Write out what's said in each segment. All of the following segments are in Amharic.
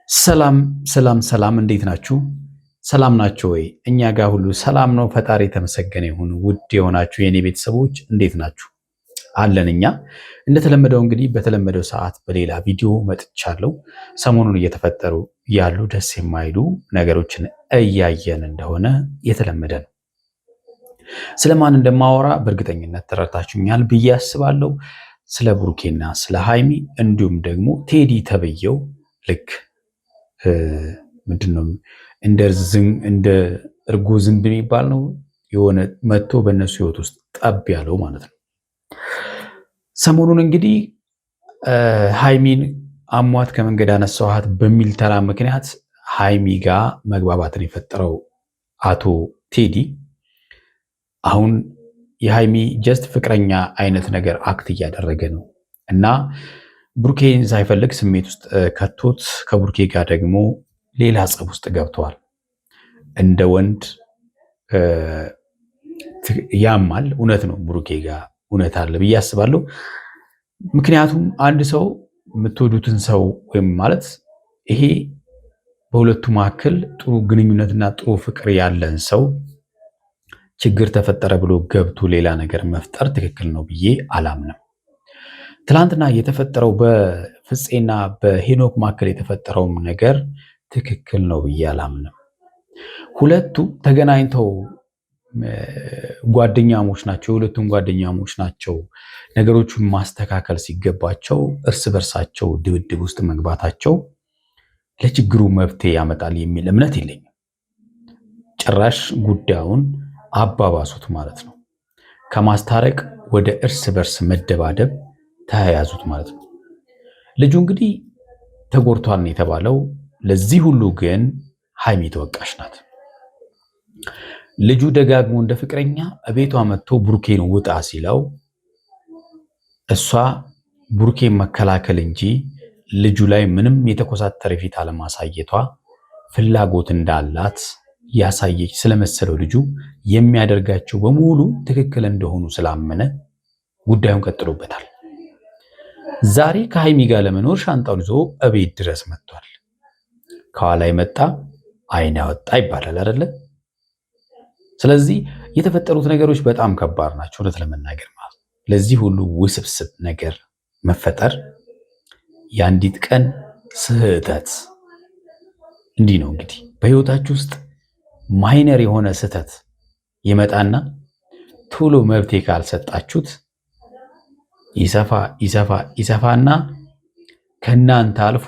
ሰላም እንዴት ናችሁ? ሰላም ናችሁ ወይ? እኛ ጋር ሁሉ ሰላም ነው። ፈጣሪ የተመሰገነ ይሁን። ውድ የሆናችሁ የኔ ቤተሰቦች እንዴት ናችሁ? አለን እኛ እንደተለመደው እንግዲህ በተለመደው ሰዓት በሌላ ቪዲዮ መጥቻለሁ። ሰሞኑን እየተፈጠሩ ያሉ ደስ የማይሉ ነገሮችን እያየን እንደሆነ የተለመደ ነው። ስለማን እንደማወራ በእርግጠኝነት ተረድታችሁኛል ብዬ አስባለሁ። ስለ ብሩኬና ስለ ሃይሚ እንዲሁም ደግሞ ቴዲ ተብየው ልክ ምንድነው እንደ እርጎ ዝንብ የሚባል ነው የሆነ መጥቶ በእነሱ ህይወት ውስጥ ጠብ ያለው ማለት ነው። ሰሞኑን እንግዲህ ሃይሚን አሟት ከመንገድ አነሳኋት በሚል ተራ ምክንያት ሃይሚ ጋር መግባባትን የፈጠረው አቶ ቴዲ አሁን የሃይሚ ጀስት ፍቅረኛ አይነት ነገር አክት እያደረገ ነው እና ብሩኬን ሳይፈልግ ስሜት ውስጥ ከቶት ከብሩኬ ጋር ደግሞ ሌላ ጸብ ውስጥ ገብተዋል። እንደ ወንድ ያማል። እውነት ነው፣ ብሩኬ ጋር እውነት አለ ብዬ አስባለሁ። ምክንያቱም አንድ ሰው የምትወዱትን ሰው ወይም ማለት ይሄ በሁለቱ መካከል ጥሩ ግንኙነትና ጥሩ ፍቅር ያለን ሰው ችግር ተፈጠረ ብሎ ገብቶ ሌላ ነገር መፍጠር ትክክል ነው ብዬ አላምንም። ትላንትና የተፈጠረው በፍፄና በሄኖክ መካከል የተፈጠረውም ነገር ትክክል ነው ብዬ አላምንም። ሁለቱ ተገናኝተው ጓደኛሞች ናቸው፣ የሁለቱም ጓደኛሞች ናቸው። ነገሮቹን ማስተካከል ሲገባቸው እርስ በርሳቸው ድብድብ ውስጥ መግባታቸው ለችግሩ መፍትሄ ያመጣል የሚል እምነት የለኝም። ጭራሽ ጉዳዩን አባባሱት ማለት ነው። ከማስታረቅ ወደ እርስ በርስ መደባደብ ተያያዙት ማለት ነው። ልጁ እንግዲህ ተጎድቷል ነው የተባለው። ለዚህ ሁሉ ግን ሃይሚ ተወቃሽ ናት። ልጁ ደጋግሞ እንደ ፍቅረኛ እቤቷ መጥቶ ብሩኬን ውጣ ሲለው እሷ ብሩኬን መከላከል እንጂ ልጁ ላይ ምንም የተኮሳተረ ፊት አለማሳየቷ ፍላጎት እንዳላት ያሳየች ስለመሰለው ልጁ የሚያደርጋቸው በሙሉ ትክክል እንደሆኑ ስላመነ ጉዳዩን ቀጥሎበታል። ዛሬ ከሃይሚ ጋር ለመኖር ሻንጣውን ይዞ እቤት ድረስ መጥቷል። ከኋላ የመጣ አይን ያወጣ ይባላል አይደለ? ስለዚህ የተፈጠሩት ነገሮች በጣም ከባድ ናቸው፣ እውነት ለመናገር ማለት ነው። ለዚህ ሁሉ ውስብስብ ነገር መፈጠር የአንዲት ቀን ስህተት እንዲህ ነው። እንግዲህ በህይወታችሁ ውስጥ ማይነር የሆነ ስህተት ይመጣና ቶሎ መብቴ ካልሰጣችሁት ይሰፋና ከእናንተ አልፎ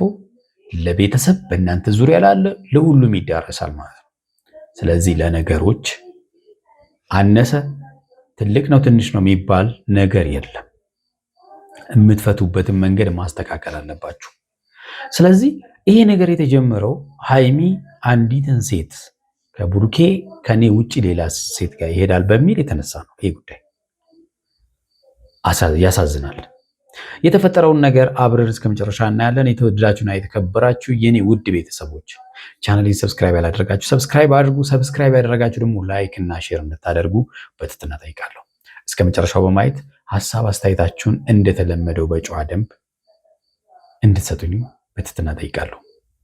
ለቤተሰብ በእናንተ ዙሪያ ላለ ለሁሉም ይዳረሳል ማለት ነው። ስለዚህ ለነገሮች አነሰ ትልቅ ነው ትንሽ ነው የሚባል ነገር የለም። የምትፈቱበትን መንገድ ማስተካከል አለባችሁ። ስለዚህ ይሄ ነገር የተጀመረው ሃይሚ አንዲትን ሴት ከብሩኬ ከኔ ውጪ ሌላ ሴት ጋር ይሄዳል በሚል የተነሳ ነው። ይሄ ጉዳይ ያሳዝናል። የተፈጠረውን ነገር አብረን እስከ መጨረሻ እናያለን። የተወደዳችሁና የተከበራችሁ የኔ ውድ ቤተሰቦች ቻናሌን ሰብስክራይብ ያላደረጋችሁ ሰብስክራይብ አድርጉ። ሰብስክራይብ ያደረጋችሁ ደግሞ ላይክ እና ሼር እንድታደርጉ በትህትና ጠይቃለሁ። እስከ መጨረሻው በማየት ሀሳብ አስተያየታችሁን እንደተለመደው በጨዋ ደንብ እንድትሰጡኝ በትህትና ጠይቃለሁ።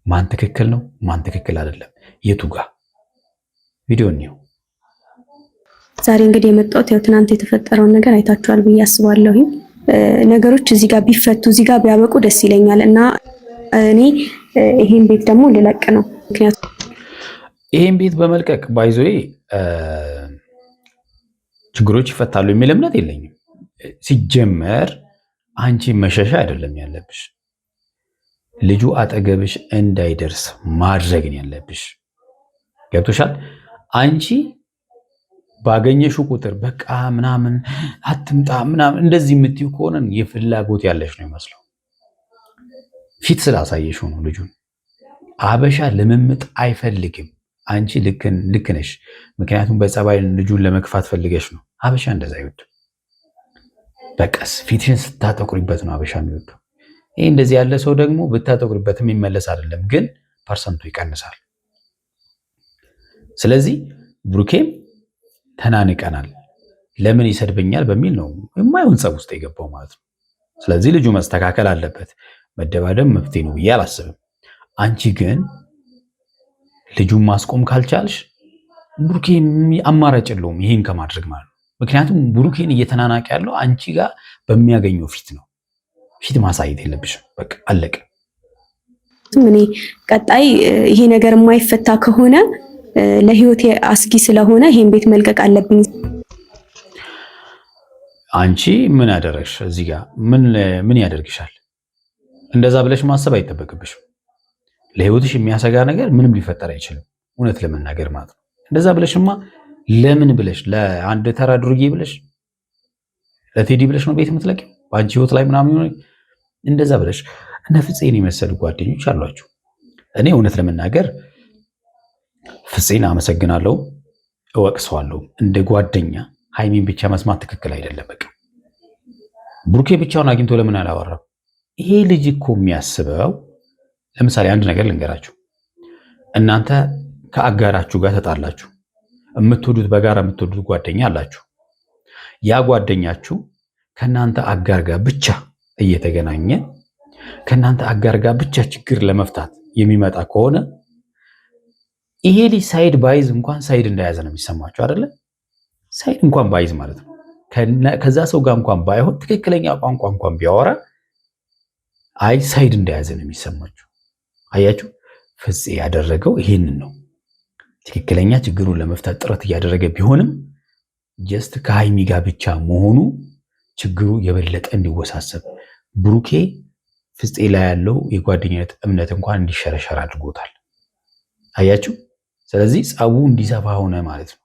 ማን ትክክል ነው ማን ትክክል አይደለም የቱ ጋር ቪዲዮ ነው። ዛሬ እንግዲህ የመጣሁት ያው ትናንት የተፈጠረውን ነገር አይታችኋል ብዬ አስባለሁ። ነገሮች እዚህ ጋር ቢፈቱ እዚህ ጋር ቢያበቁ ደስ ይለኛል እና እኔ ይሄን ቤት ደግሞ ልለቅ ነው። ምክንያቱም ይሄን ቤት በመልቀቅ ባይዞዬ ችግሮች ይፈታሉ የሚል እምነት የለኝም። ሲጀመር አንቺ መሸሻ አይደለም ያለብሽ፣ ልጁ አጠገብሽ እንዳይደርስ ማድረግ ነው ያለብሽ። ገብቶሻል? አንቺ ባገኘሽው ቁጥር በቃ ምናምን አትምጣ ምናምን እንደዚህ የምትይው ከሆነ የፍላጎት ያለሽ ነው ይመስለው። ፊት ስላሳየሽው ነው። ልጁን አበሻ ልምምጥ አይፈልግም። አንቺ ልክ ነሽ። ምክንያቱም በጸባይ ልጁን ለመግፋት ፈልገሽ ነው። አበሻ እንደዛ አይወድም። በቀስ ፊትሽን ስታጠቁሪበት ነው አበሻ የሚወደው። ይሄ እንደዚህ ያለ ሰው ደግሞ ብታጠቁሪበትም የሚመለስ አይደለም፣ ግን ፐርሰንቱ ይቀንሳል። ስለዚህ ብሩኬም ተናንቀናል፣ ለምን ይሰድበኛል በሚል ነው የማይሆን ጸብ ውስጥ የገባው ማለት ነው። ስለዚህ ልጁ መስተካከል አለበት። መደባደብ መፍትሄ ነው ብዬ አላስብም። አንቺ ግን ልጁን ማስቆም ካልቻልሽ ብሩኬ አማራጭ የለውም ይሄን ከማድረግ ማለት ነው። ምክንያቱም ብሩኬን እየተናናቀ ያለው አንቺ ጋር በሚያገኘው ፊት ነው። ፊት ማሳየት የለብሽም። በቃ አለቀ። እኔ ቀጣይ ይሄ ነገር የማይፈታ ከሆነ ለህይወቴ አስጊ ስለሆነ ይሄን ቤት መልቀቅ አለብኝ። አንቺ ምን ያደረግሽ እዚህ ጋር ምን ያደርግሻል? እንደዛ ብለሽ ማሰብ አይጠበቅብሽም። ለህይወትሽ የሚያሰጋ ነገር ምንም ሊፈጠር አይችልም። እውነት ለመናገር ማለት ነው። እንደዛ ብለሽማ ለምን ብለሽ ለአንድ ተራ ዱርዬ ብለሽ ለቴዲ ብለሽ ነው ቤት የምትለቂው? በአንቺ ህይወት ላይ ምናምን እንደዛ ብለሽ እነ ፍፄን የመሰሉ ጓደኞች አሏችሁ። እኔ እውነት ለመናገር ፍፄን አመሰግናለሁ፣ እወቅሰዋለሁ። እንደ ጓደኛ ሃይሚን ብቻ መስማት ትክክል አይደለም። በቃ ብሩኬ ብቻውን አግኝቶ ለምን አላወራም? ይሄ ልጅ እኮ የሚያስበው ለምሳሌ አንድ ነገር ልንገራችሁ። እናንተ ከአጋራችሁ ጋር ተጣላችሁ፣ የምትወዱት በጋራ የምትወዱት ጓደኛ አላችሁ። ያ ጓደኛችሁ ከእናንተ አጋር ጋር ብቻ እየተገናኘ ከእናንተ አጋር ጋር ብቻ ችግር ለመፍታት የሚመጣ ከሆነ ይሄ ልጅ ሳይድ ባይዝ እንኳን ሳይድ እንደያዘ ነው የሚሰማችሁ አይደለ? ሳይድ እንኳን ባይዝ ማለት ነው ከዛ ሰው ጋር እንኳን ባይሆን ትክክለኛ ቋንቋ እንኳን ቢያወራ አይ ሳይድ እንደያዘ ነው የሚሰማችሁ። አያችሁ፣ ፍፄ ያደረገው ይሄንን ነው። ትክክለኛ ችግሩን ለመፍታት ጥረት እያደረገ ቢሆንም ጀስት ከሃይሚ ጋር ብቻ መሆኑ ችግሩ የበለጠ እንዲወሳሰብ ብሩኬ ፍፄ ላይ ያለው የጓደኝነት እምነት እንኳን እንዲሸረሸር አድርጎታል። አያችሁ፣ ስለዚህ ጸቡ እንዲሰፋ ሆነ ማለት ነው።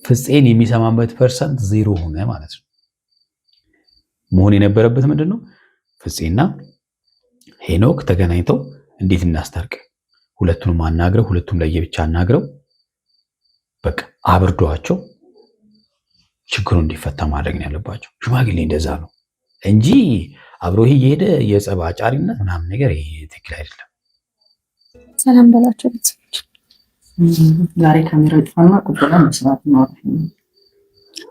ፍፄን የሚሰማበት ፐርሰንት 0 ሆነ ማለት ነው። መሆን የነበረበት ምንድን ነው? ፍፄና ሄኖክ ተገናኝተው እንዴት እናስታርቅ፣ ሁለቱንም አናግረው፣ ሁለቱም ለየብቻ አናግረው በቃ አብርዷቸው ችግሩ እንዲፈታ ማድረግ ነው ያለባቸው። ሽማግሌ እንደዛ ነው እንጂ አብሮ እየሄደ የጸብ አጫሪነት ምናምን ነገር ይሄ ትክክል አይደለም። ሰላም በላቸው ቤተሰቦች። ዛሬ ካሜራ ይጥፋና ቁጭ ብለን መስራት ነው።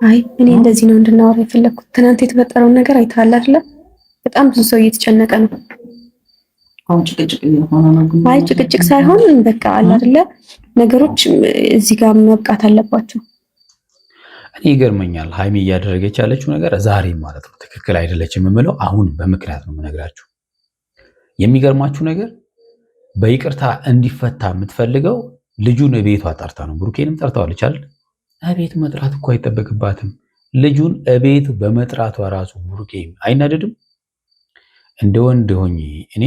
አይ እኔ እንደዚህ ነው እንድናወራ የፈለኩት። ትናንት የተፈጠረውን ነገር አይተሃል አይደለ? በጣም ብዙ ሰው እየተጨነቀ ነው። አሁን ጭቅጭቅ የሆነ ነው። አይ ጭቅጭቅ ሳይሆን በቃ አለ አይደለ? ነገሮች እዚህ ጋር መብቃት አለባቸው። እኔ ይገርመኛል ሃይሚ እያደረገች ያለችው ነገር ዛሬ ማለት ነው ትክክል አይደለችም የምለው አሁን በምክንያት ነው የምነግራችሁ። የሚገርማችሁ ነገር በይቅርታ እንዲፈታ የምትፈልገው ልጁን እቤቷ ጠርታ ነው። ብሩኬንም ጠርታዋለች አይደል? እቤት መጥራት እኮ አይጠበቅባትም። ልጁን እቤት በመጥራቷ ራሱ ብሩኬ አይናደድም? እንደ ወንድ ሆኜ እኔ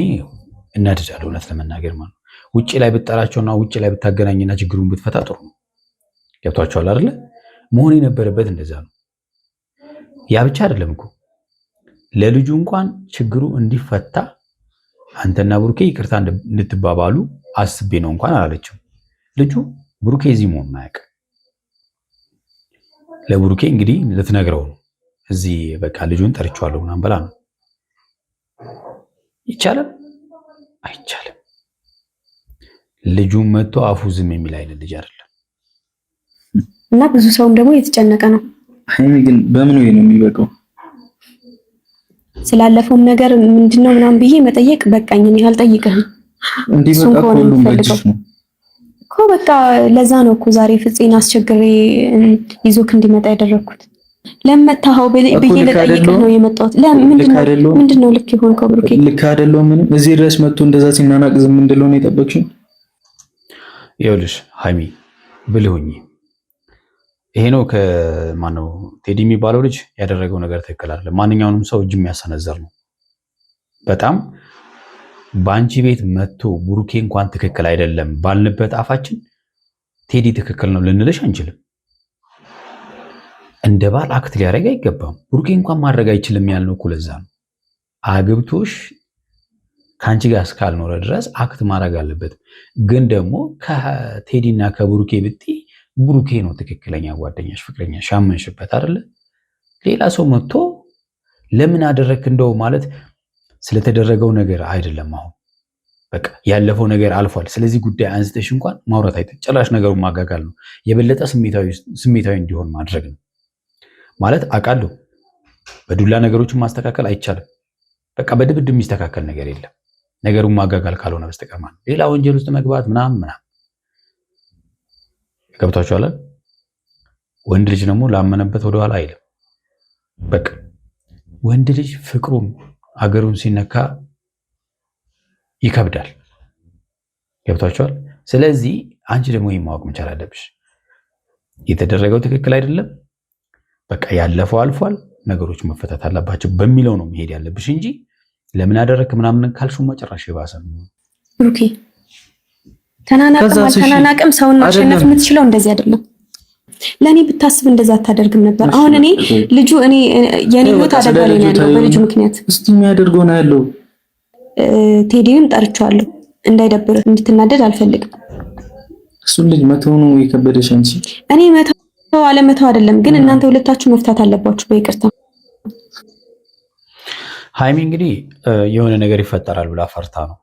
እናደዳለሁ እውነት ለመናገር ማለት ነው። ውጭ ላይ ብትጠራቸውና ውጭ ላይ ብታገናኝና ችግሩን ብትፈታ ጥሩ ነው። ገብቷቸዋል አይደለ? መሆን የነበረበት እንደዛ ነው። ያ ብቻ አይደለም እኮ ለልጁ እንኳን ችግሩ እንዲፈታ አንተና ብሩኬ ይቅርታ እንድትባባሉ አስቤ ነው እንኳን አላለችም። ልጁ ብሩኬ እዚህ መሆኑን አያውቅም። ለብሩኬ እንግዲህ ልትነግረው ነው እዚህ በቃ ልጁን ጠርቼዋለሁ ምናምን በላ ነው። ይቻላል አይቻልም። ልጁን መጥቶ አፉ ዝም የሚል አይነት ልጅ አይደለም። እና ብዙ ሰውም ደግሞ የተጨነቀ ነው። ሃይሚ ግን በምን ወይ ነው የሚበቃው? ስላለፈውም ነገር ምንድነው ምናምን ብዬ መጠየቅ በቃኝ። እኔ አልጠይቅህም እንዲህ በቃ ሁሉም በእጅሽ ነው እኮ በቃ ለዛ ነው እኮ ዛሬ ፍፄን አስቸግሬ ይዞክ እንዲመጣ ያደረኩት። ለመታው ብዬ ልጠይቅህ ነው የመጣሁት። ምንድነው ልክ የሆንከው ብሩኬ? ልክ አይደለም። ምንም እዚህ ድረስ መጥቶ እንደዛ ሲናናቅ ዝም እንደለው ነው የጠበቅሽው? ይኸውልሽ ሃይሚ ብልሁኝ ይሄ ነው ከማነው ቴዲ የሚባለው ልጅ ያደረገው ነገር ትክክል አይደለም። ማንኛውንም ሰው እጅ የሚያሰነዘር ነው። በጣም በአንቺ ቤት መጥቶ ብሩኬ እንኳን ትክክል አይደለም ባልንበት አፋችን ቴዲ ትክክል ነው ልንልሽ አንችልም። እንደ ባል አክት ሊያደርግ አይገባም። ብሩኬ እንኳን ማድረግ አይችልም ያልነው እኮ ለዛ ነው። አግብቶሽ ከአንቺ ጋር እስካልኖረ ድረስ አክት ማድረግ አለበት። ግን ደግሞ ከቴዲና ከብሩኬ ብትይ ብሩኬ ነው ትክክለኛ ጓደኛሽ፣ ፍቅረኛሽ፣ ያመንሽበት አይደለ? ሌላ ሰው መጥቶ ለምን አደረክ እንደው ማለት ስለተደረገው ነገር አይደለም። አሁን በቃ ያለፈው ነገር አልፏል። ስለዚህ ጉዳይ አንስተሽ እንኳን ማውራት አይተን ጭራሽ ነገሩን ማጋጋል ነው። የበለጠ ስሜታዊ እንዲሆን ማድረግ ነው ማለት አውቃለሁ። በዱላ ነገሮችን ማስተካከል አይቻልም። በቃ በድብድብ የሚስተካከል ነገር የለም። ነገሩን ማጋጋል ካልሆነ በስተቀር ማለት ሌላ ወንጀል ውስጥ መግባት ምናምን ገብቷችኋል። ወንድ ልጅ ደግሞ ላመነበት ወደኋላ አይልም። በቃ ወንድ ልጅ ፍቅሩን አገሩን ሲነካ ይከብዳል። ገብቷችኋል። ስለዚህ አንቺ ደግሞ ይሄን ማወቅ መቻል አለብሽ። የተደረገው ትክክል አይደለም፣ በቃ ያለፈው አልፏል፣ ነገሮች መፈታት አለባቸው በሚለው ነው መሄድ ያለብሽ እንጂ ለምን አደረክ ምናምን ካልሽው መጨረሻ ይባሰ ነው። ብሩኬ ተናናቅም ሰውን ማሸነፍ የምትችለው እንደዚህ አይደለም። ለኔ ብታስብ እንደዛ አታደርግም ነበር። አሁን እኔ ልጁ የኔ ህይወት አደጋ ላይ ነው ያለው በልጁ ምክንያት። እስቲ የሚያደርገው ነው ያለው። ቴዲውን ጠርቼዋለሁ፣ እንዳይደብር እንድትናደድ አልፈልግም። እሱን ልጅ መተው ነው የከበደሽ አንቺ። እኔ መተው አለመተው አይደለም፣ ግን እናንተ ሁለታችሁ መፍታት አለባችሁ በይቅርታ። ሃይሚ እንግዲህ የሆነ ነገር ይፈጠራል ብላ ፈርታ ነው።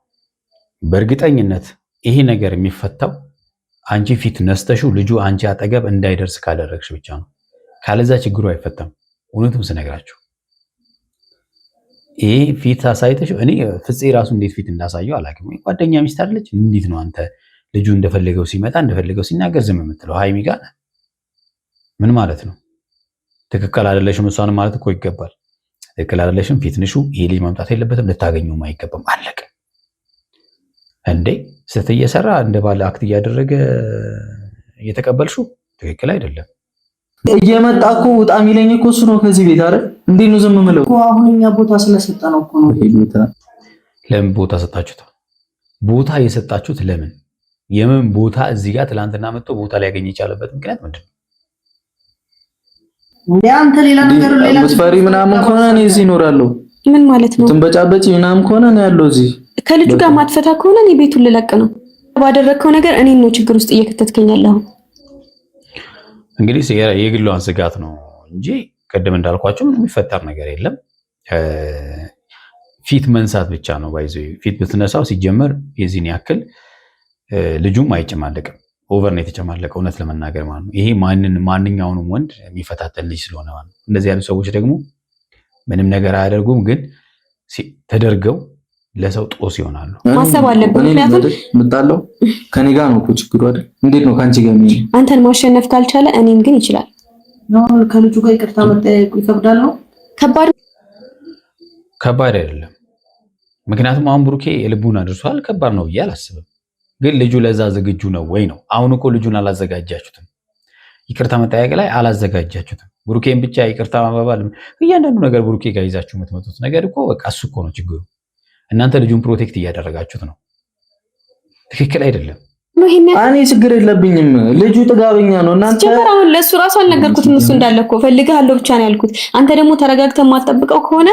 በእርግጠኝነት ይሄ ነገር የሚፈታው አንቺ ፊት ነስተሽው ልጁ አንቺ አጠገብ እንዳይደርስ ካደረግሽ ብቻ ነው። ካለዛ ችግሩ አይፈታም። እውነቱን ስነግራችሁ ይሄ ፊት አሳይተሽው እኔ ፍፄ ራሱ እንዴት ፊት እንዳሳየው አላውቅም። ጓደኛ ሚስት አይደለች? እንዴት ነው አንተ ልጁ እንደፈለገው ሲመጣ እንደፈለገው ሲናገር ዝም የምትለው? ሃይሚ ጋር ምን ማለት ነው? ትክክል አይደለሽም እሷንም ማለት እኮ ይገባል። ትክክል አይደለሽም፣ ፊት ንሹ፣ ይሄ ልጅ መምጣት የለበትም፣ ልታገኘውም አይገባም። አለቀ እንዴ! ስህተት እየሰራ እንደ ባለ አክት እያደረገ እየተቀበልሽው ትክክል አይደለም። እየመጣ እኮ ውጣ የሚለኝ እኮ እሱ ነው ከዚህ ቤት አይደል? እንዴት ነው ዝም የምለው እኮ? አሁን እኛ ቦታ ስለሰጠነው እኮ ነው። ለምን ቦታ ሰጣችሁት? ቦታ የሰጣችሁት ለምን? የምን ቦታ? እዚህ ጋር ትላንትና መጥቶ ቦታ ላይ ያገኝ የቻለበት ምክንያት ምንድን ነው? እንዴ አንተ ሌላ ነገር ምትፈሪ ምናምን ከሆነ እኔ እዚህ እኖራለሁ። ምን ማለት ነው? ትንበጫበጪ ምናምን ከሆነ እኔ ያለው እዚህ። ከልጁ ጋር ማትፈታ ከሆነ እኔ ቤቱን ልለቅ ነው። ባደረግከው ነገር እኔን ነው ችግር ውስጥ እየከተትከኝ ያለኸው። እንግዲህ የግሏን ስጋት ነው እንጂ ቅድም እንዳልኳቸው ምንም የሚፈጠር ነገር የለም። ፊት መንሳት ብቻ ነው። ባይዞ ፊት ብትነሳው ሲጀመር የዚህን ያክል ልጁም አይጨማለቅም። ኦቨር ነው የተጨማለቀው፣ እውነት ለመናገር ማለት ነው። ይሄ ማንኛውንም ወንድ የሚፈታተን ልጅ ስለሆነ ማለት ነው። እንደዚህ ያሉ ሰዎች ደግሞ ምንም ነገር አያደርጉም፣ ግን ተደርገው ለሰው ጦስ ይሆናሉ። ማሰብ አለብን። ምክንያቱም ምጣለው ከኔ ጋር ነው እኮ ችግሩ አይደል? እንዴት ነው ካንቺ ጋር ነው? አንተን ማሸነፍ ካልቻለ እኔን ግን ይችላል። ነው ከልጁ ጋር ይቅርታ መጠየቅ ይከብዳል ነው? ከባድ አይደለም። ምክንያቱም አሁን ብሩኬ የልቡን አድርሷል። ከባድ ነው ብዬ አላስብም። ግን ልጁ ለዛ ዝግጁ ነው ወይ ነው? አሁን እኮ ልጁን አላዘጋጃችሁትም። ይቅርታ መጠየቅ ላይ አላዘጋጃችሁትም። ብሩኬን ብቻ ይቅርታ ማባባል፣ እያንዳንዱ ነገር ብሩኬ ጋር ይዛችሁ የምትመጡት ነገር እኮ በቃ እሱ እኮ ነው ችግሩ። እናንተ ልጁን ፕሮቴክት እያደረጋችሁት ነው። ትክክል አይደለም። እኔ ችግር የለብኝም። ልጁ ጥጋበኛ ነው። እናንተ ጀመራውን ለሱ ራሱ አልነገርኩትም። እሱ እንዳለ እኮ ፈልግሃለሁ ብቻ ነው ያልኩት። አንተ ደግሞ ተረጋግተህ የማትጠብቀው ከሆነ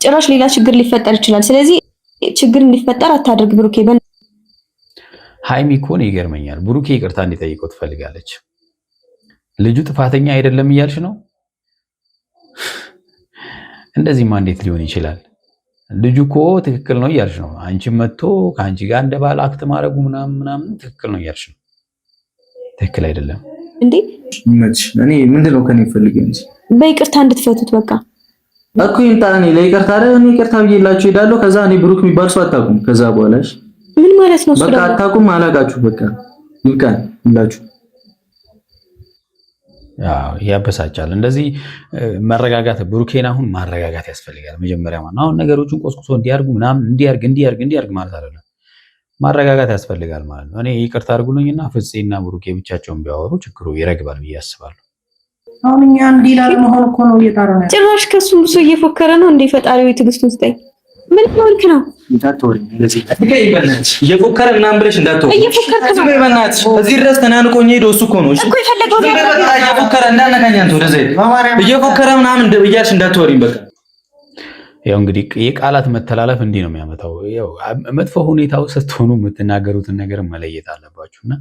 ጭራሽ ሌላ ችግር ሊፈጠር ይችላል። ስለዚህ ችግር እንዲፈጠር አታድርግ ብሩኬ። ሃይሚ እኮ ነው ይገርመኛል። ብሩኬ ይቅርታ እንዲጠይቀው ትፈልጋለች። ልጁ ጥፋተኛ አይደለም እያልሽ ነው? እንደዚህማ እንዴት ሊሆን ይችላል? ልጁ እኮ ትክክል ነው እያልሽ ነው። አንቺ መጥቶ ከአንቺ ጋር እንደ ባል አክት ማድረጉ ምናምን ትክክል ነው እያልሽ ነው። ትክክል አይደለም እንዴ? እኔ ምንድነው ከኔ ፈልገው እንጂ በይቅርታ እንድትፈቱት በቃ እኮ ይምጣ። እኔ ለይቅርታ አይደል? እኔ ይቅርታ ብዬላችሁ ሄዳለሁ። ከዛ እኔ ብሩክ የሚባል ሰው አታውቁም። ከዛ በኋላሽ ምን ማለት ነው? በቃ አታውቁም፣ አላውቃችሁ። በቃ ይብቃን ሁላችሁ። ያው ያበሳጫል። እንደዚህ መረጋጋት፣ ብሩኬን አሁን ማረጋጋት ያስፈልጋል። መጀመሪያ ማለት አሁን ነገሮችን ቆስቁሶ እንዲያርጉ ምናምን እንዲያርግ ማለት አይደለም፣ ማረጋጋት ያስፈልጋል ማለት ነው። እኔ ይቅርታ አድርጉልኝና ፍፄና ብሩኬ ብቻቸውን ቢያወሩ ችግሩ ይረግባል ብዬ አስባለሁ። አሁን እኛ እንዲላ ለመሆን እኮ ነው እየጣረነ ያለው። ጭራሽ ከሱም ብሶ እየፎከረ ነው እንደ ፈጣሪው ትዕግስቱን ስጠኝ። ምን ሆንክ ነው? እንዳትወሪ እንደዚህ በእናትሽ እየፎከረ ምናምን ብለሽ እንዳትወሪ። እየፎከረ በእናትሽ እዚህ ድረስ ተናንቆኝ ሄዶ እሱ እኮ ነው እኮ የፈለገው ነው። እየፎከረ እንዳነካኝ አንተ ወደዚህ እየፎከረ ምናምን ብያሽ እንዳትወሪ። በቃ ያው እንግዲህ የቃላት መተላለፍ እንዲህ ነው የሚያመጣው። ያው መጥፎ ሁኔታው ስትሆኑ የምትናገሩትን ነገር መለየት አለባችሁና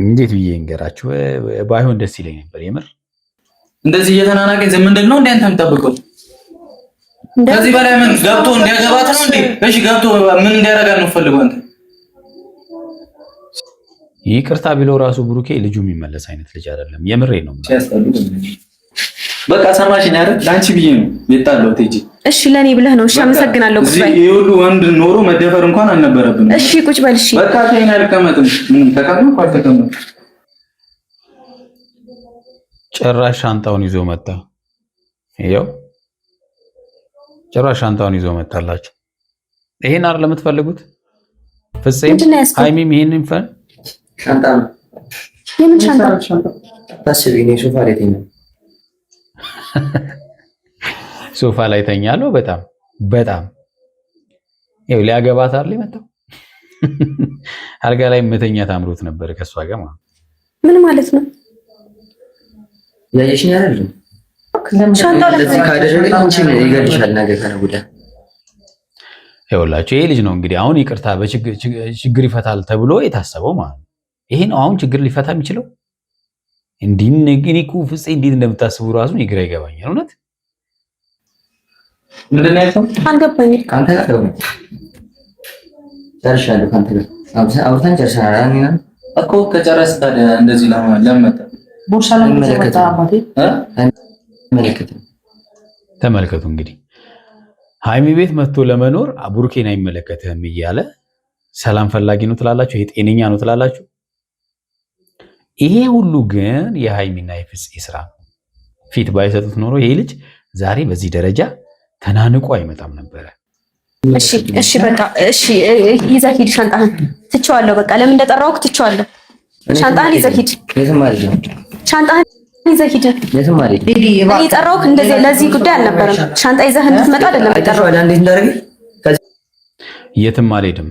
እንዴት ብዬ እንገራችሁ? ባይሆን ደስ ይለኝ ነበር የምር። እንደዚህ እየተናናቀኝ ዝም ምንድን ነው እንዴ አንተ የምጠብቀው? ከዚህ በላይ ምን ገብቶ እንዲያገባት ነው እንዴ? እሺ ገብቶ ምን እንዲያደርጋት ነው ፈልገው አንተ? ይቅርታ ቢለው ራሱ ብሩኬ ልጁ የሚመለስ አይነት ልጅ አይደለም። የምሬ ነው። በቃ ሰማሽኝ አይደል? ላንቺ ብዬ ነው የጣለው። ቴጂ እሺ ለኔ ብለህ ነው። እሺ አመሰግናለሁ። ቁጭ በል። ይሄ ሁሉ ወንድ ኖሮ መደፈር እንኳን አልነበረብንም። እሺ ቁጭ በል። እሺ በቃ ተይና አልቀመጥም። ምን ተቀመጥኩ አልተቀመጥኩም። ጭራሽ ሻንጣውን ይዞ መጣ። ይኸው ጭራሽ ሻንጣውን ይዞ መጣላችሁ። ይሄን አይደል የምትፈልጉት? ፍፄም ሃይሚም ይሄንን ሻንጣ ነው። የምን ሻንጣ? ታስቢ ነው ሶፋ ላይ ተኛለሁ። ሶፋ ላይ ተኛለሁ። በጣም ይኸው ሊያገባት አይደል የመጣው። አልጋ ላይ መተኛት አምሮት ነበር ከሷ ጋር ማለት። ምን ማለት ነው? ያየሽኝ አይደል? ሻንጣው ለዚህ ካደረገ አንቺ ይገድሻል ነገር ከነጉዳ። ይኸውላችሁ ይሄ ልጅ ነው እንግዲህ አሁን ይቅርታ በችግር ይፈታል ተብሎ የታሰበው ማለት ነው። ይሄ ነው አሁን ችግር ሊፈታ የሚችለው። እኔ እኮ ፍፄ እንዴት እንደምታስቡ ራሱ ግራ ይገባኛል እውነት። ምንድን ነው ያልከው? አልገባኝም። ካንተ ጋር ነው ጨርሻለሁ። ካንተ ጋር አውርተን ጨርሰናል እኮ። ከጨረስን ታዲያ እንደዚህ ለምን መጣ? ቦርሳ ላይ መጣ አባቴ። ተመልከቱ እንግዲህ ሃይሚ ቤት መጥቶ ለመኖር ቡርኬን አይመለከትህም እያለ ሰላም ፈላጊ ነው ትላላችሁ? ይሄ ጤነኛ ነው ትላላችሁ? ይሄ ሁሉ ግን የሃይሚና የፍፄ ስራ ፊት ባይሰጡት ኖሮ ይሄ ልጅ ዛሬ በዚህ ደረጃ ተናንቆ አይመጣም ነበረ። እሺ በቃ እሺ፣ ይዘህ ሂድ ሻንጣህን። ትቼዋለሁ በቃ ለምን እንደጠራሁህ ትቼዋለሁ። ሻንጣህን ይዘህ ሂድ። ሻንጣህን ይዘህ ሂድ። እኔ የጠራሁህ እንደዚህ ለዚህ ጉዳይ አልነበረም። ሻንጣ ይዘህ እንድትመጣ አይደለም የጠራሁህ። የትም አልሄድም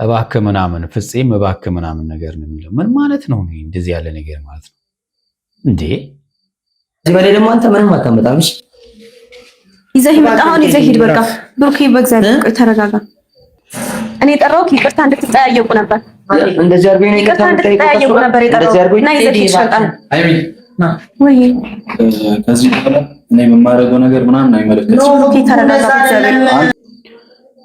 እባክህ ምናምን ፍፄም እባክህ ምናምን ነገር ነው የሚለው። ምን ማለት ነው እንደዚህ ያለ ነገር ማለት ነው እንዴ? እዚህ በላይ ደግሞ አንተ ምንም አታመጣም። እሺ ይዘህ መጣ። አሁን ይዘህ ሂድ በቃ። ብሩኬ በእግዚአብሔር ቆይ ተረጋጋ። እኔ የጠራሁህ ይቅርታ እንድትጠያየቁ ነበር። እንደዚህ አድርጎኝ ነው ይቅርታ እንድትጠያየቁ ነበር የጠራሁህ። እና ይዘህ ሂድ ሻንጣህን። ወይ ከዚህ በኋላ እኔ የማደርገው ነገር ምናምን አይመለከትም። ብሩኬ ተረጋጋ በእግዚአብሔር።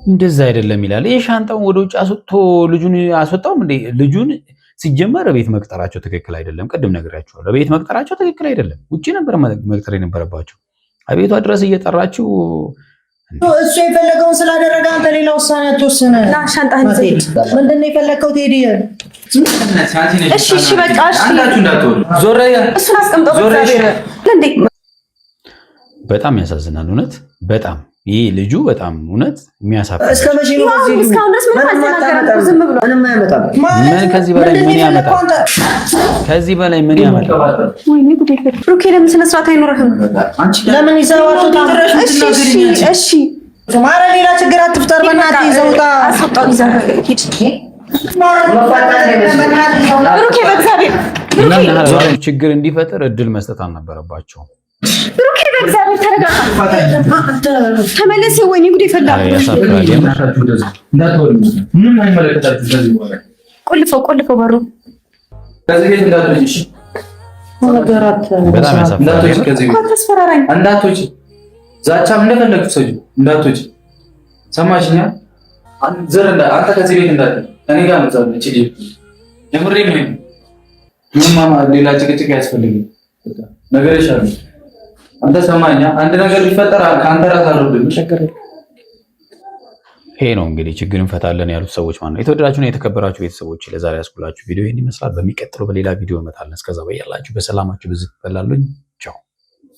እንደዛ አይደለም ይላል። ይሄ ሻንጣውን ወደ ውጭ አስወጥቶ ልጁን አስወጣውም እንዴ? ልጁን ሲጀመር ቤት መቅጠራቸው ትክክል አይደለም። ቅድም ነግራቸዋለሁ። ቤት መቅጠራቸው ትክክል አይደለም። ውጪ ነበር መቅጠር የነበረባቸው። አቤቷ ድረስ እየጠራችሁ እሱ የፈለገውን ስላደረገ አንተ ሌላ ውሳኔ አትወስን። ና ሻንጣህን ይዘህ ምንድን ነው የፈለከው? ቴዲ እሺ በቃ እሺ። ዞር እሱን አስቀምጠው በእግዚአብሔር እንዴ። በጣም ያሳዝናል እውነት በጣም ይሄ ልጁ በጣም እውነት የሚያሳፍር። እስካሁን ድረስ ምንም አልተናገረም። ዝም ብሎ ምን ከዚህ በላይ ምን ያመጣል? ከዚህ በላይ ምን ያመጣል? ወይኔ ጉዴ! ብሩኬ ለምን ስነ ስርዓት አይኖርህም? ለምን ይዘዋቸው ታረሽ? እሺ ማረ ሌላ ችግር አትፍጠር። በእናትህ ይዘውታ አስወጣው። ይዘህ ሂድ ብሩኬ በእግዚአብሔር ብሩኬ ችግር እንዲፈጠር እድል መስጠት አልነበረባቸውም። ብሩኬ በእግዚአብሔር ተረጋጋ። ተመለስ። ወይኔ ጉዴ ፈላ። ቆልፈው በሩ ከዚህ ቤት እንዳትወጪ። በጣም ያሳፍራል። ተስፈራራኝ። እንዳትወጪ ዛቻም እንደፈለግሽ ሰጂ እንዳትወጪ። ሰማሽኛ? አንተ ከዚህ ቤት እንዳትወጪ። እኔ ጋር ነው ዛሬ እቺ የምሬን ነው። ምንም ሌላ ጭቅጭቅ ያስፈልግም ነገር ይሻላል። አንተ ሰማኛ? አንድ ነገር ቢፈጠር ከአንተ ራስ አልወድም። ይሄ ነው እንግዲህ ችግር እንፈታለን ያሉት ሰዎች ማለት ነው። የተወደዳችሁና የተከበራችሁ ቤተሰቦች ለዛሬ ያስኩላችሁ ቪዲዮ ይህን ይመስላል። በሚቀጥለው በሌላ ቪዲዮ እመጣለን። እስከዛ በያላችሁ በሰላማችሁ ብዝት ይበላሉኝ። ቻው